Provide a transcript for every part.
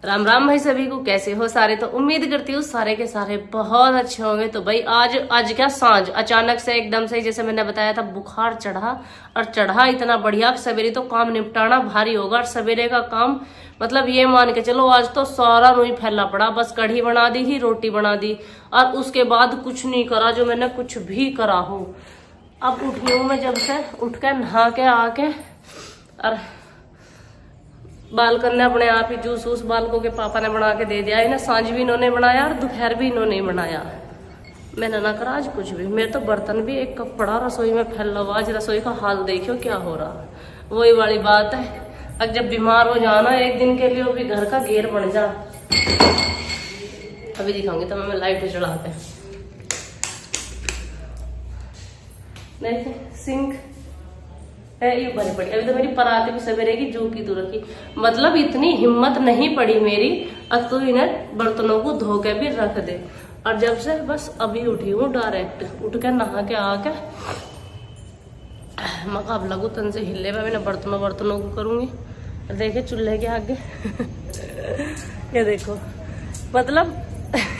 राम राम भाई सभी को, कैसे हो सारे। तो उम्मीद करती हूँ सारे के सारे बहुत अच्छे होंगे। तो भाई आज क्या सांझ अचानक से एकदम से, जैसे मैंने बताया था, बुखार चढ़ा और चढ़ा इतना बढ़िया कि सवेरे तो काम निपटाना भारी होगा। और सवेरे का काम मतलब ये मान के चलो आज तो सारा रूई फैला पड़ा। बस कढ़ी बना दी ही, रोटी बना दी और उसके बाद कुछ नहीं करा जो मैंने कुछ भी करा हो। अब उठी हूँ मैं, जब से उठ के नहा के आके और बालकन ने अपने आप ही जूस वूस बालकों के पापा ने बना के दे दिया है ना। सांझ भी इन्होंने बनाया और दोपहर भी इन्होंने बनाया। मैंने ना करा आज कुछ भी। मेरे तो बर्तन भी एक कप पड़ा रसोई में फैला हुआ। आज रसोई का हाल देखियो क्या हो रहा। वही वाली बात है, अब जब बीमार हो जाना एक दिन के लिए, वो भी घर का घेर बन जा। अभी दिखाऊंगी तो मैं लाइट चढ़ाते नहीं सिंक है ये भरी पड़ी। अभी तो मेरी परात भी सवेरे की जो की तू रखी। मतलब इतनी हिम्मत नहीं पड़ी मेरी, अब तू इन्हें बर्तनों को धो के भी रख दे। और जब से बस अभी उठी हूँ, डायरेक्ट उठ के नहा के आके मकाब लगू तन से हिले में मैंने बर्तनों को करूंगी। देखे चूल्हे के आगे ये देखो, मतलब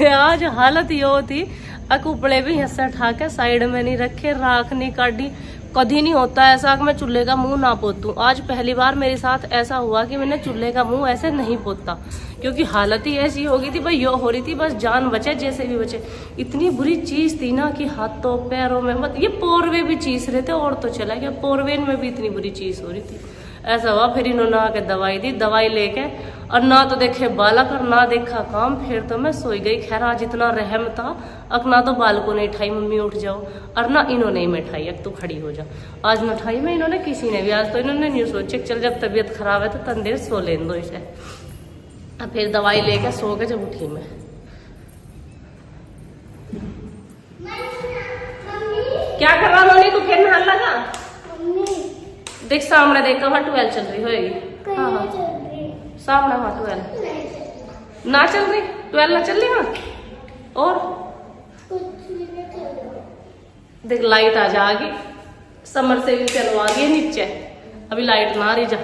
आज हालत ये होती। अकुपड़े भी हिस्सा उठा के साइड में नहीं रखे, राख नहीं काटी। कभी नहीं होता ऐसा कि मैं चूल्हे का मुंह ना पोतूं। आज पहली बार मेरे साथ ऐसा हुआ कि मैंने चूल्हे का मुंह ऐसे नहीं पोता, क्योंकि हालत ही ऐसी हो गई थी भाई। यो हो रही थी बस जान बचे जैसे भी बचे। इतनी बुरी चीज थी ना कि हाथों पैरों में, मतलब ये पोरवे भी चीज रहे थे और तो चला गया, पोरवेन में भी इतनी बुरी चीज हो रही थी। ऐसा हुआ फिर इन्होंने आके दवाई दी, दवाई लेके और ना तो देखे बालक और ना देखा काम। फिर तो मैं सोई गई। खैर आज इतना रहम था, अब ना तो बालकों ने उठाई मम्मी उठ जाओ, और ना इन्होंने ही उठाई अब तू खड़ी हो जा। आज न उठाई मैं, इन्होंने किसी ने भी। आज तो इन्होंने नहीं सोचे चल जब तबीयत खराब है तो तन देर सो लेन दो इसे। अब फिर दवाई लेके सो के जब उठी मैं, क्या कर रहा नोनी तू? फिर नहाने लगा? देख सामने देख, वहाँ 12 चल रही होगी। हाँ हाँ सामने वहाँ 12 ना चल रही, 12 ना चल रही। हाँ और देख लाइट आ जाएगी, समर से भी चलवा गई नीचे। अभी लाइट ना आ रही, जा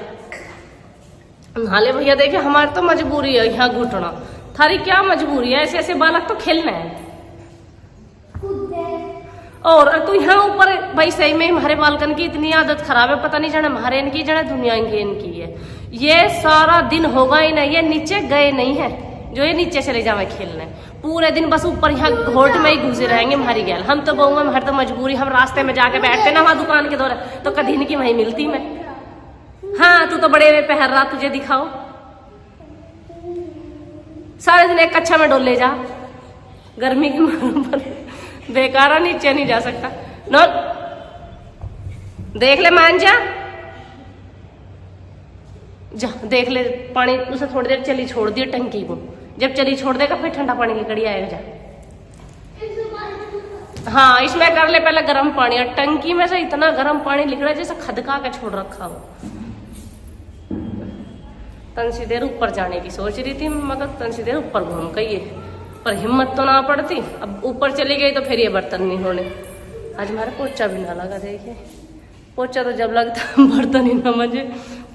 नहा ले भैया। देखे हमारी तो मजबूरी है यहाँ घुटना, थारी क्या मजबूरी है? ऐसे ऐसे बालक तो खेलना है। और तू यहाँ ऊपर भाई सही में हमारे बालकन की इतनी आदत खराब है, पता नहीं जाने हमारे इनकी जाने दुनिया इनकी है। ये सारा दिन होगा ही नहीं, ये नीचे गए नहीं है जो ये नीचे चले जावे खेलने। पूरे दिन बस ऊपर यहाँ घोट में ही घुसे रहेंगे हमारी गैल। हम तो बहुआ में हर तो मजबूरी, हम रास्ते में जाके बैठते ना वहाँ दुकान के दौरे, तो कभी इनकी वहीं मिलती मैं। हाँ तू तो बड़े में पहन रहा, तुझे दिखाओ। सारे दिन एक कच्छा में डोले जा, गर्मी के मारे बेकारा नीचे नहीं जा सकता। नो देख ले मान जा जा, देख ले पानी उसे थोड़ी देर चली छोड़ दियो टंकी को। जब चली छोड़ देगा फिर ठंडा पानी की कड़ी आएगा। जा हाँ इसमें कर ले पहले गर्म पानी। और टंकी में से इतना गर्म पानी निकला जैसे खदका के छोड़ रखा हो। तन सी देर ऊपर जाने की सोच रही थी, मगर तन सी देर ऊपर घूम गई है, पर हिम्मत तो ना पड़ती। अब ऊपर चली गई तो फिर ये बर्तन नहीं होने। आज हमारा पोछा भी ना लगा। देखिए पोछा तो जब लगता बर्तन ही ना मजे,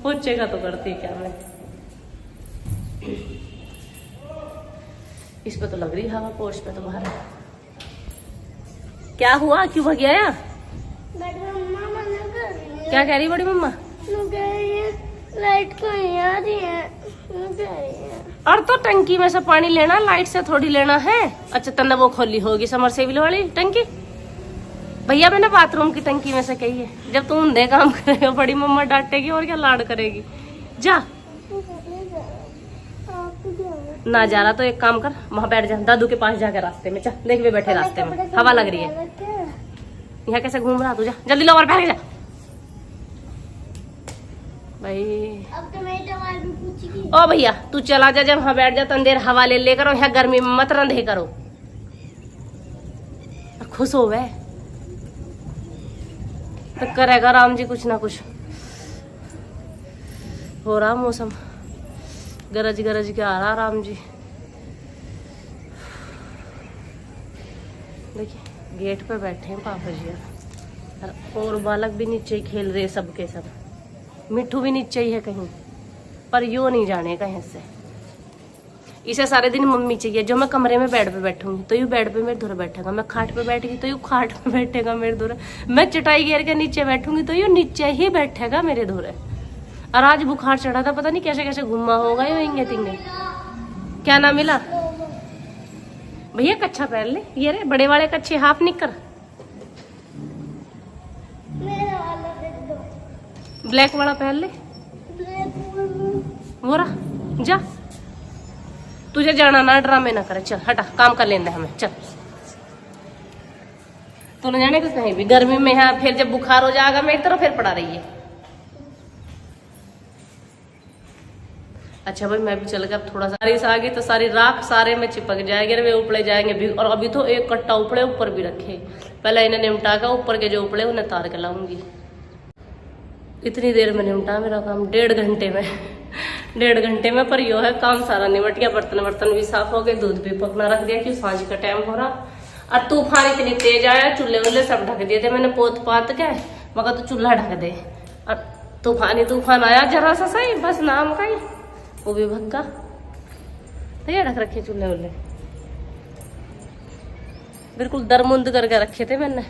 पोछे का तो करती क्या मैं। इस पे तो लग रही हवा, पोछ पे तो बाहर। क्या हुआ, क्यों भाग गया? क्या कह रही बड़ी मम्मा? लाइट को आ रही है। और तो टंकी में से पानी लेना, लाइट से थोड़ी लेना है। अच्छा तन्ने वो खोली होगी समरसेबिल वाली टंकी। भैया मैंने बाथरूम की टंकी में से कही है। जब तुम ऊंधे काम करेगा बड़ी मम्मा डांटेगी और क्या लाड करेगी। जा ना जा रहा तो एक काम कर, वहां बैठ जा दादू के पास जाकर रास्ते में। चल देख वे बैठे रास्ते में, हवा लग रही है। यहाँ कैसे घूम रहा तू? जा जल्दी लो और बैठ जा भाई। अब तो मेरी दवाई भी पूछेगी। ओ भैया तू चला जा, जब वहां बैठ जा तन देर हवा ले ले करो। यहाँ गर्मी में मत रंधे करो। खुश हो गए तो करेगा राम जी कुछ ना कुछ। हो रहा मौसम, गरज गरज के आ रहा राम जी। देखिए गेट पे बैठे हैं पापा जी, और बालक भी नीचे खेल रहे सबके सब। मिट्ठू भी नीचे ही है कहीं, पर यो नहीं जाने कहीं से। इसे सारे दिन मम्मी चाहिए। जो मैं कमरे में बेड पे बैठूंगी तो यू बेड पे मेरे धुरे बैठेगा, मैं खाट पे बैठेगी तो यू खाट पे बैठेगा मेरे धुरे, मैं चटाई घेर के नीचे बैठूंगी तो यू नीचे ही बैठेगा मेरे धुरे। और आज बुखार चढ़ा था, पता नहीं कैसे कैसे घुमा होगा ये इंगे तिंगे। क्या नाम मिला भैया? कच्छा पहन ले, ये रे बड़े वाले कच्छे हाफ निकर, ब्लैक वाला पहन ले। वो रहा, जा तुझे जाना ना, ड्रामे ना करे, चल हटा, काम कर लेंगे हमें, चल। तो न जाने को कहीं भी गर्मी में है, फिर जब बुखार हो जाएगा मेरी तरफ फिर पड़ा रही है। अच्छा भाई मैं भी चल गया, अब थोड़ा सा बारिश आ गई तो सारी राख सारे में चिपक जाएंगे, वे उपड़े जाएंगे भी। और अभी तो एक कट्टा उपड़े ऊपर भी रखे, पहले इन्हें निमटा का ऊपर के जो उपड़े उन्हें तार के लाऊंगी। इतनी देर में निमटा मेरा काम, 1.5 घंटे में 1.5 घंटे में। पर यो है काम सारा निमट गया, बर्तन वर्तन भी साफ हो गए, दूध भी पकना रख दिया कि सांझ का टाइम हो रहा। और तूफान इतनी तेज आया, चूल्हे वुल्हे सब ढक दिए थे मैंने पोत पात के, मगर तो चूल्हा ढक दे। और तूफान आया जरा सा सही, बस नाम का ही, वो भी भक्का तो ये ढक रखे चूल्हे वुल्हे, बिल्कुल दरमुंद करके रखे थे मैंने।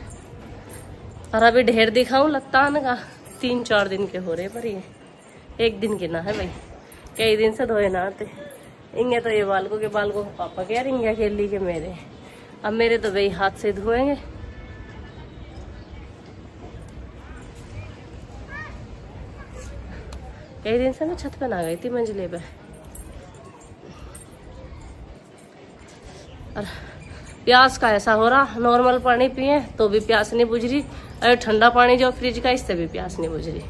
और अभी ढेर दिखाऊं लत्तान का, 3-4 दिन के हो रहे, पर ये 1 दिन के ना है भाई, कई दिन से धोए ना आते। इंगे तो ये बालकों के पापा के, यार इंगे खेली के मेरे, अब मेरे तो भाई हाथ से धोएंगे। कई दिन से मैं छत पे ना गई थी मंजिले पे। और प्यास का ऐसा हो रहा, नॉर्मल पानी पिए तो भी प्यास नहीं बुझ रही, अरे ठंडा पानी जो फ्रिज का, इससे भी प्यास नहीं बुझ रही।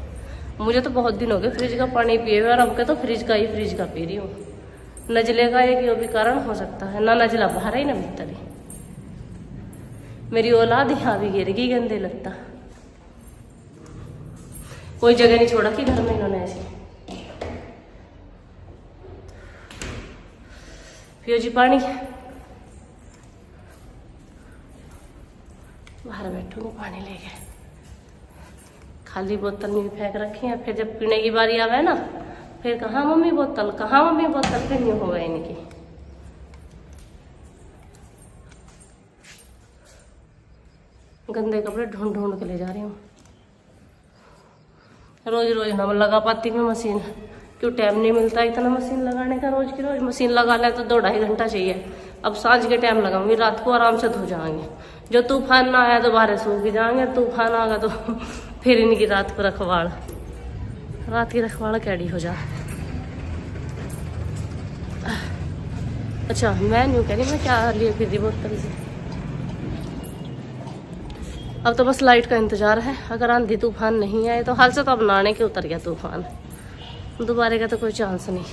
मुझे तो बहुत दिन हो गए फ्रिज का पानी पिए हुए, और अब के तो फ्रिज का पी रही हूँ। नजले का एक यो भी कारण हो सकता है, ना नजला बाहर ही ना भीतर ही। मेरी औलाद यहाँ भी गिर गई, गंदे लगता, कोई जगह नहीं छोड़ा कि घर में इन्होंने ऐसी। पियो जी पानी, बाहर बैठूंगी पानी लेके, खाली बोतल में फेंक रखी है। फिर जब पीने की बारी आवे ना, फिर कहाँ मम्मी बोतल, कहाँ मम्मी बोतल, फिर नहीं होगा इनकी। गंदे कपड़े ढूंढ ढूंढ के ले जा रही हूँ, रोज रोज ना लगा पाती मैं मशीन, क्यों टाइम नहीं मिलता इतना मशीन लगाने का। रोज की रोज मशीन लगा ले तो 2-2.5 घंटा चाहिए। अब सांझ के टाइम लगाऊंगी, रात को आराम से धो जाएंगे। जो तूफान ना आया तो बाहर सूख जाएंगे, तूफान आगा तो फिर इनकी रात की रखवाड़ कैडी हो जा। अच्छा मैं न्यू कह रही, मैं क्या लिए फिर बोतल से। अब तो बस लाइट का इंतजार है, अगर आंधी तूफान नहीं आए तो। हाल से तो अब नहाने के उतर गया तूफान, दोबारा का तो कोई चांस नहीं।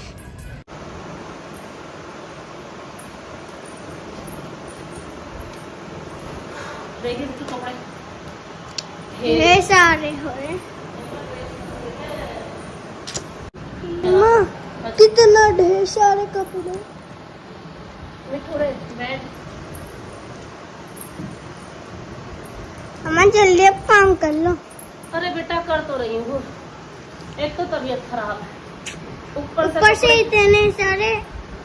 ढेर सारे हो रहे, कितना ढेर सारे कपड़े। अम्मा जल्दी अब काम कर लो। अरे बेटा कर तो रही हूँ, एक तो तबीयत खराब है, ऊपर से इतने सारे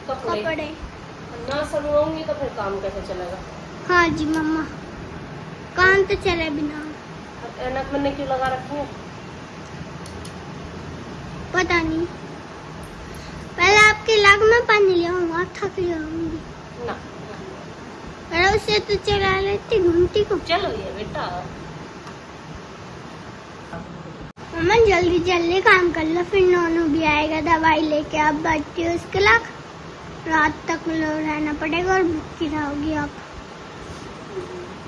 कपड़े ना संभालूंगी तो फिर काम कैसे चलेगा। हाँ जी मम्मा, काम तो चले बिना। ऐनक मैंने क्यों लगा रखी है पता नहीं, पहले आपके लाग में पानी ले आऊंगा, थक जाऊंगी ना। अरे उसे तो चला लेती घंटी को। चलो ये बेटा, मम्मा जल्दी जल्दी काम कर लो, फिर नोनू भी आएगा दवाई लेके। आप बैठती हो उसके लाग, रात तक रहना पड़ेगा और भूखी रहोगी आप।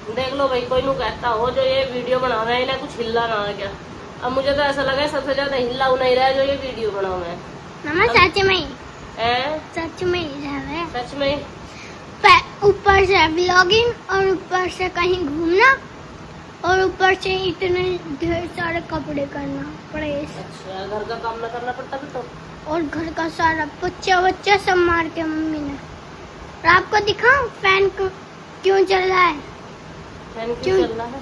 देख लो भाई, कोई नु कहता हो जो ये वीडियो बना रहे हैं ना कुछ हिला ना आ गया। अब मुझे तो ऐसा लगा सबसे ज्यादा हिला नहीं रहा है जो ये वीडियो बना मैं। मम्मा सच में ही, सच में ऊपर से व्लॉगिंग और ऊपर से कहीं घूमना और ऊपर से इतने ढेर सारे कपड़े करना पड़े। अच्छा घर का काम ना करना पड़ता भी तो, और घर का सारा बच्चा सब मार के मम्मी ने। और आपको दिखाऊं फैन क्यों चल रहा है? फैन क्यों चल रहा है?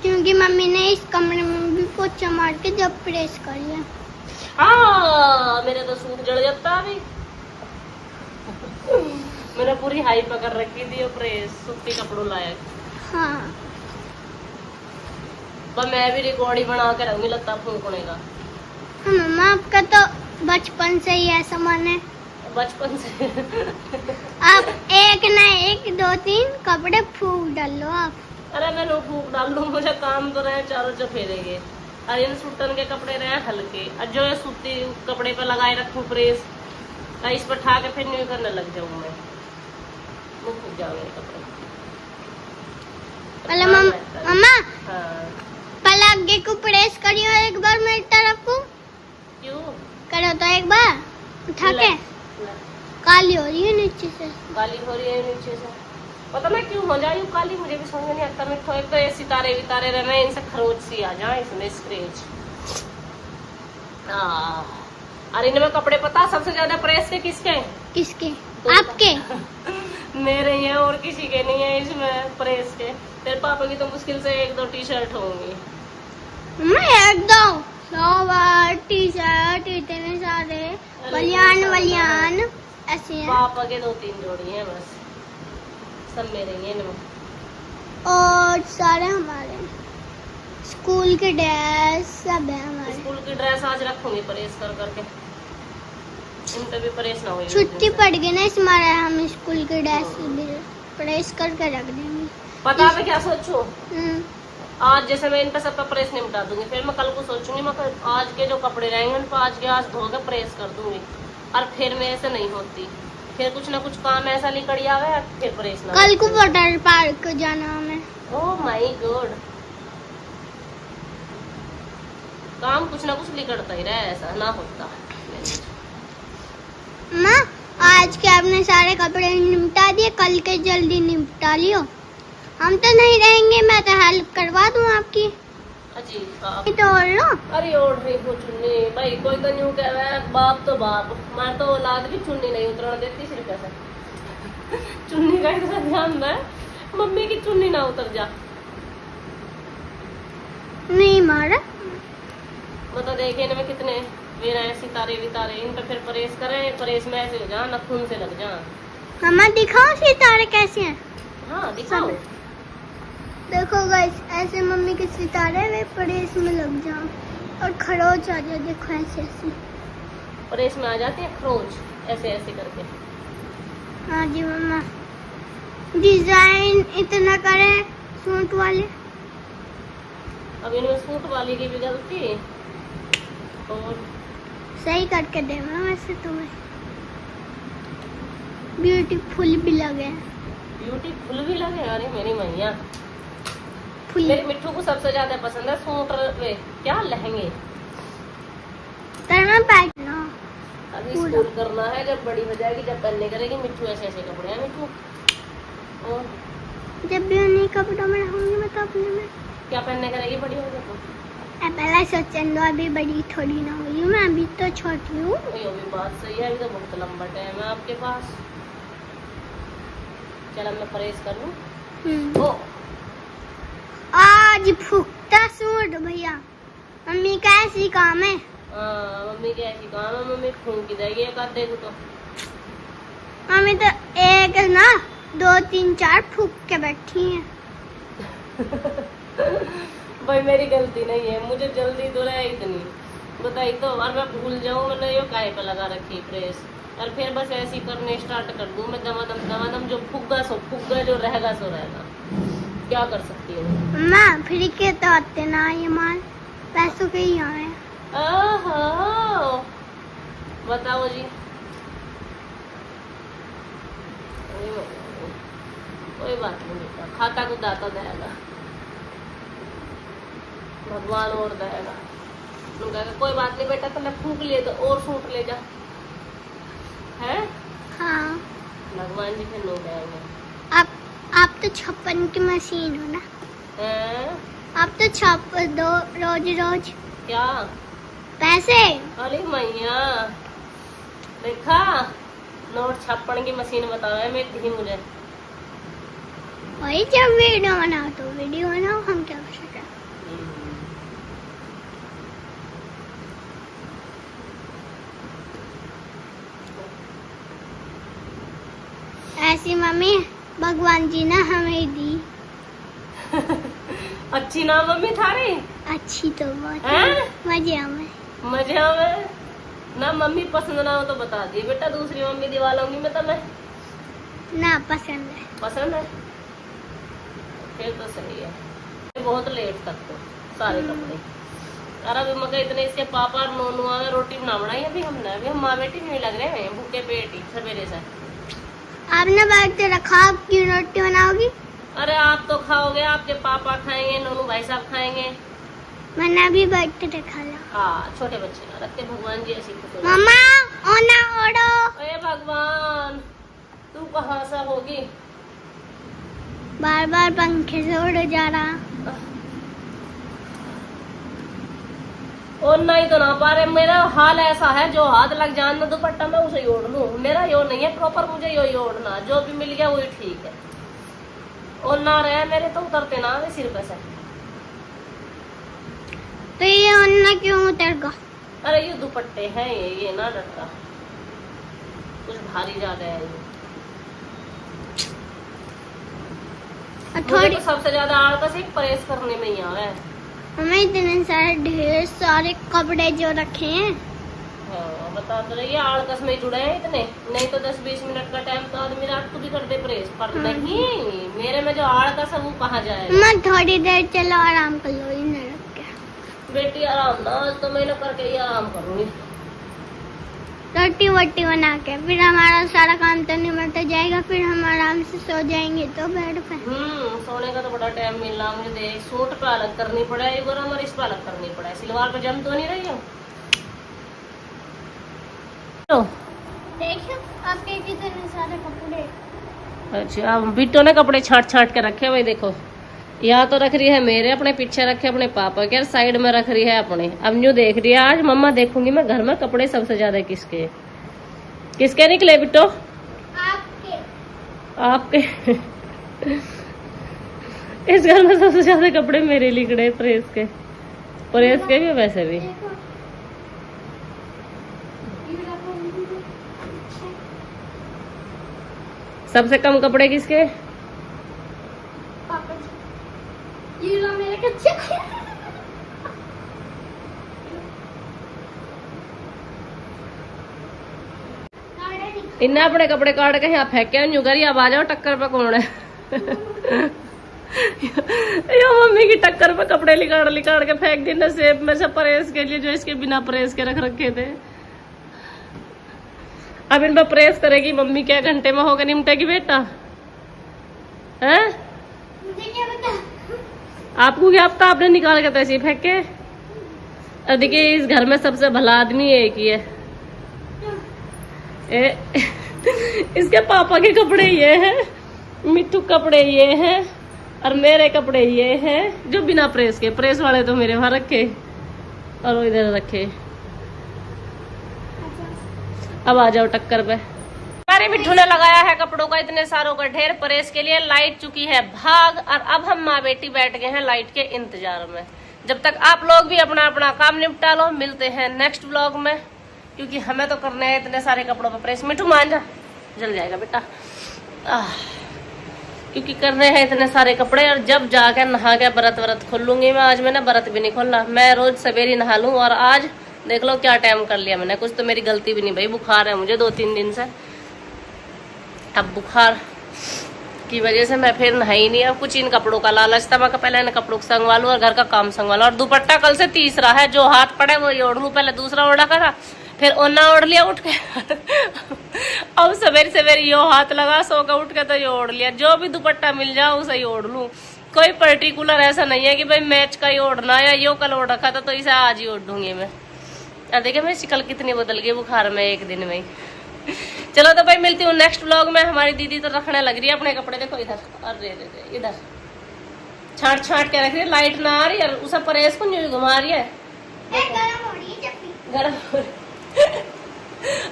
क्योंकि मम्मी ने इस कमरे में भी पोछा मार के जब प्रेस कर लिया। हाँ मेरे तो सूट जड़ जाता अभी। मैंने पूरी हाई पकड़ रखी थी और प्रेस सूती कपड़ों लायक। हाँ पर मैं भी रिकॉर्ड ही बना के रहूंगी लत्ता फूकने का। मम्मा आपका तो बचपन से ही ऐसा मन है, बचपन से। आप एक ना एक 2-3 कपड़े फूक डालो आप। अरे मैं नो फूक डाल लूँ, मुझे काम तो रहे चारों चफेरेंगे। और इन सूटन के कपड़े रहे हल्के, और जो ये सूती कपड़े पे लगाए रखूँ प्रेस, तो इस पर ठा के फिर न्यू करने लग जाऊँ मैं, वो फूक जाऊंगे कपड़े। पहले मम्मा हाँ। पहले आगे को प्रेस करियो एक बार मेरी तरफ को। क्यों? करो तो एक बार उठा के। काली हो रही है नीचे से। काली हो रही है नीचे से, पता नहीं क्यों हो जाए काली, मुझे भी समझ नहीं आता। मिठो एक तो ये सितारे वितारे रहने, इनसे खरोच सी आ जाए इसमें स्क्रेच। और इनमें कपड़े पता सबसे ज्यादा प्रेस के किसके? किसके? तो आपके? मेरे ही हैं, और किसी के नहीं है इसमें प्रेस के। तेरे पापा की तो मुश्किल से 1-2 टी-शर्ट होंगी। एक दो 100 टी-शर्ट इतने सारे बलियान ऐसे हैं। पापा के 2-3 जोड़ी हैं बस, सब मेरे ही हैं इनमें। और सारे हमारे स्कूल के ड्रेस सब है हमारे। स्कूल की ड्रेस आज रखूंगी प्रेस कर करके, इन पे भी प्रेस ना होगी। छुट्टी पड़ गई ना इस मारे, हम स्कूल के ड्रेस भी प्रेस करके रख देंगे। पता मैं क्या सोचूं? आज जैसे मैं इन पे सब पे प्रेस निपटा दूंगी, फिर मैं कल को सोचूंगी मैं आज के जो कपड़े रहेंगे उन पर आज के आज धो के प्रेस कर दूंगी। और फिर मेरे से नहीं होती, फिर कुछ ना कुछ काम ऐसा लिकड़ आवे, फिर प्रेस ना। कल को वाटर पार्क जाना हमें। ओह माय गॉड, काम कुछ ना कुछ लिकड़ता ही रहे, ऐसा ना होता। माँ आज के आपने सारे कपड़े निपटा दिए, कल के जल्दी निपटा लियो। हम तो नहीं रहेंगे, मैं तो हेल्प करवा दूँ आपकी। अजी तो और लो। अरे ओढ़ रही हूँ चुन्नी भाई, कोई तो न्यू कह रहा है बाप तो बाप, मैं तो औलाद भी चुन्नी नहीं उतरने देती सिर्फ ऐसा। चुन्नी का इतना ध्यान है, मम्मी की चुन्नी ना उतर जा। नहीं मारा मतलब देखे इनमें कितने मेरा है सितारे वितारे, इन पे फिर प्रेस करें, प्रेस में ऐसे हो जा नखून से लग जा। मम्मा दिखाओ सितारे कैसे हैं। हाँ दिखाओ। देखो गाइस, ऐसे मम्मी के सितारे वे प्रेस में लग जाओ और खरोच आ जाए। देखो ऐसे ऐसे प्रेस में आ जाती है खरोच, ऐसे ऐसे करके। हाँ जी मम्मा, डिजाइन इतना करे सूट वाले। अब इनमें सूट वाली की भी गलती, और सही करके देना वैसे तुम्हें। ब्यूटीफुल भी लगे। ब्यूटीफुल भी लगे। अरे मेरी मैया, फुल मेरे मिट्टू को सबसे ज्यादा पसंद है सूट वे क्या लहंगे। करना पहनना अभी स्कूल करना है, जब बड़ी हो जाएगी जब पहनने करेगी मिट्टू ऐसे ऐसे कपड़े हैं मिट्टू। और जब भी उन्हीं कपड़ों में रहूंगी मैं तो अपने में। क्या पहनने करेगी बड़ी हो जाए तो? पहले सोचन दो, अभी बड़ी थोड़ी ना हुई हूँ मैं, अभी तो छोटी हूँ। ये भी बात सही है, अभी तो बहुत लंबा टाइम है आपके पास। चल मैं प्रेस कर लूं। ओ आज फूकता सूट भैया, मम्मी का ऐसी काम है। मम्मी की ऐसी काम है, मम्मी फूंक देगी एक आध देखो तो। मम्मी तो एक ना 2-3-4 फूक के बैठी हैं। भाई मेरी गलती नहीं है, मुझे जल्दी तो रहा इतनी बताई तो, और मैं भूल जाऊँ मैंने ये काहे पे लगा रखी प्रेस, और फिर बस ऐसे ही करने स्टार्ट कर दूँ मैं दमादम। जो फूगा सो फूगा, जो रहेगा सो रहेगा, क्या कर सकती हूँ। माँ फ्री के तो आते ना ये माल, पैसों के ही आए। बताओ जी। कोई बात नहीं बेटा, खाता को दाता देगा भगवान, और देगा। कोई बात नहीं बेटा, तो मैं फूक लिए तो और सूट ले जा, है हाँ भगवान जी फिर लो देंगे। आप तो छप्पन की मशीन हो ना। आप तो छाप दो रोज क्या पैसे। अरे मैया देखा, नोट छापने की मशीन बता रहा है मेरी धी मुझे। वही जब वीडियो बनाओ तो वीडियो बनाओ, हम क्या कर सकते हैं। ऐसी मम्मी भगवान जी ने हमें दी। अच्छी ना मम्मी थारी? अच्छी तो बहुत हैं? मजे में। मजे में ना मम्मी पसंद ना हो तो बता दी बेटा, दूसरी मम्मी दिवा लूंगी मैं तुम्हें। ना पसंद है। पसंद है फिर तो सही है। बहुत लेट तक तो सारे कपड़े। अरे अभी मगर इतने इसके पापा और नोनू आए, रोटी बना बनाई अभी हमने। अभी हम माँ बेटी नहीं लग रहे हैं भूखे पेट ही सवेरे से। आपने बैठ के रखा, आप क्यों रोटी बनाओगी? अरे आप तो खाओगे, आपके पापा खाएंगे, नोनू भाई साहब खाएंगे। मैंने अभी बैठ के रखा ला। हाँ छोटे बच्चे ना रखते, भगवान जी ऐसी खुश हो। मम्मा ओना ओढ़ो। अरे भगवान तू कहाँ से होगी? बार बार पंखे से उड़ जा रहा। और नहीं तो ना पा रहे। मेरा हाल ऐसा है, जो हाथ लग जाए ना दुपट्टा मैं उसे ही ओढ़ लूं। मेरा यो नहीं है प्रॉपर, मुझे यो ही ओढ़ना, जो भी मिल गया वही ठीक है। और ना रहे मेरे तो उतरते ना वे सिर पे से। तो ये ओना क्यों उतर गया? अरे ये दुपट्टे हैं, ये ना डरता, कुछ भारी ज्यादा है ये। मुझे तो सबसे ज्यादा आलस एक प्रेस करने में ही आ रहा है। हमें इतने सारे ढेर सारे कपड़े जो रखे हैं। हाँ बता तो रही है, आलस में जुड़े हैं इतने। नहीं तो 10-20 मिनट का टाइम तो आदमी रात को भी कर दे प्रेस, पर नहीं मेरे में जो आलस है वो कहाँ जाए। मैं थोड़ी देर चलो आराम कर लो इन्हें रख के। बेटी आराम ना, आज तो मैंने करके ही आराम करूंगी। रोटी वोटी बना के फिर हमारा सारा काम तो निमट जाएगा, फिर हम आराम से सो जाएंगे तो बेड पे। सोने का तो बड़ा टाइम मिल रहा मुझे। देख सूट पे अलग करनी पड़ा है, एक और इस पे अलग करनी पड़ा है। सिलवार पे जम तो नहीं रही हो। देखो आपके कितने सारे कपड़े। अच्छा अब बिट्टो ने कपड़े छाट छाट के रखे भाई। देखो यहाँ तो रख रही है मेरे, अपने पीछे रखे अपने पापा के, साइड में रख रही है अपने। अब न्यू देख रही है आज मम्मा देखूंगी मैं घर में कपड़े सबसे ज्यादा किसके किसके निकले बिट्टो? आपके। आपके इस घर में सबसे ज्यादा कपड़े मेरे निकले प्रेस के भी वैसे भी। सबसे कम कपड़े किसके? पापा जी। ये लो मेरे कच्चे। इन्ना अपने कपड़े काट के यहाँ फेंके न्यू करी। अब आ जाओ टक्कर पे कौन है? यो मम्मी की टक्कर पे कपड़े लिकाड़ के फेंक दी ना सेब में से प्रेस के लिए, जो इसके बिना प्रेस के रख रखे थे। अब इन पर प्रेस करेगी मम्मी, क्या घंटे में होगा निमटेगी बेटा? हैं? मुझे क्या पता? आपको क्या पता? आपने निकाल के तो ऐसे ही फेंके। अब देखिए इस घर में सबसे भला आदमी एक ही है। इसके पापा के कपड़े ये हैं, मिट्टू कपड़े ये हैं, और मेरे कपड़े ये हैं जो बिना प्रेस के। प्रेस वाले तो मेरे वहां रखे और वो इधर रखे। अब आ जाओ टक्कर पे। हमारे मिट्टू ने लगाया है कपड़ों का इतने सारों का ढेर प्रेस के लिए। लाइट चुकी है भाग, और अब हम माँ बेटी बैठ गए हैं लाइट के इंतजार में। जब तक आप लोग भी अपना अपना काम निपटा लो, मिलते हैं नेक्स्ट व्लॉग में, क्योंकि हमें तो करने हैं इतने सारे कपड़ों पर प्रेस। मिट्टू मान जा, जल जाएगा बेटा। क्योंकि करने हैं इतने सारे कपड़े, और जब जाकर नहा के व्रत खोल लूंगी मैं। आज मैंने व्रत भी नहीं खोलना, मैं रोज सवेरे नहा लूं। और आज देख लो क्या टाइम कर लिया मैंने। कुछ तो मेरी गलती भी नहीं भाई, बुखार है मुझे 2-3 दिन से। अब बुखार की वजह से मैं फिर नहाई नहीं। अब कुछ इन कपड़ों का लालच था, मैं पहले इन कपड़ों को संगवा लूं और घर का काम संगवा लूं। और दुपट्टा कल से तीसरा है, जो हाथ पड़े वो ओढ़ लूं। पहले दूसरा ओढ़ा करा, फिर ओना ओढ़ लिया उठ के। अब सवेरे यो हाथ लगा, सो के उठ के तो ये ओढ़ लिया। जो भी दुपट्टा मिल जाए उसे ही ओढ़ लूं। कोई पर्टिकुलर ऐसा नहीं है कि भाई मैच का ही ओढ़ना, या यो कल ओढ़ रखा था तो इसे आज ही ओढ़ दूंगी मैं। अब देखिए मेरी शिकल कितनी बदल गई बुखार में एक दिन में ही। चलो तो भाई मिलती हूँ नेक्स्ट व्लॉग में। हमारी दीदी तो रखने लग रही है अपने कपड़े। देखो इधर, अरे इधर छाट छाट के रख रही है। लाइट ना आ रही है, उसे प्रेस को न्यू घुमा रही है। गरम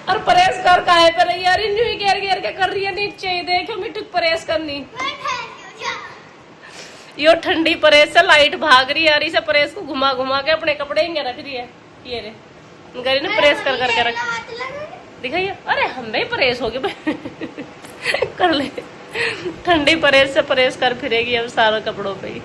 और प्रेस कर काहे पे रही है? न्यू घेर घेर के कर रही है नीचे ही। देखो मिट्टू प्रेस करनी, यो ठंडी प्रेस से लाइट भाग रही है, और इसे प्रेस को घुमा घुमा के अपने कपड़े ही रख रही है। ये रे गरी ने प्रेस कर करके रख दिखाइए। अरे हम भी प्रेस हो गए। कर ले, ठंडी परहेज से परहेज कर फिरेगी अब सारे कपड़ों पे ही।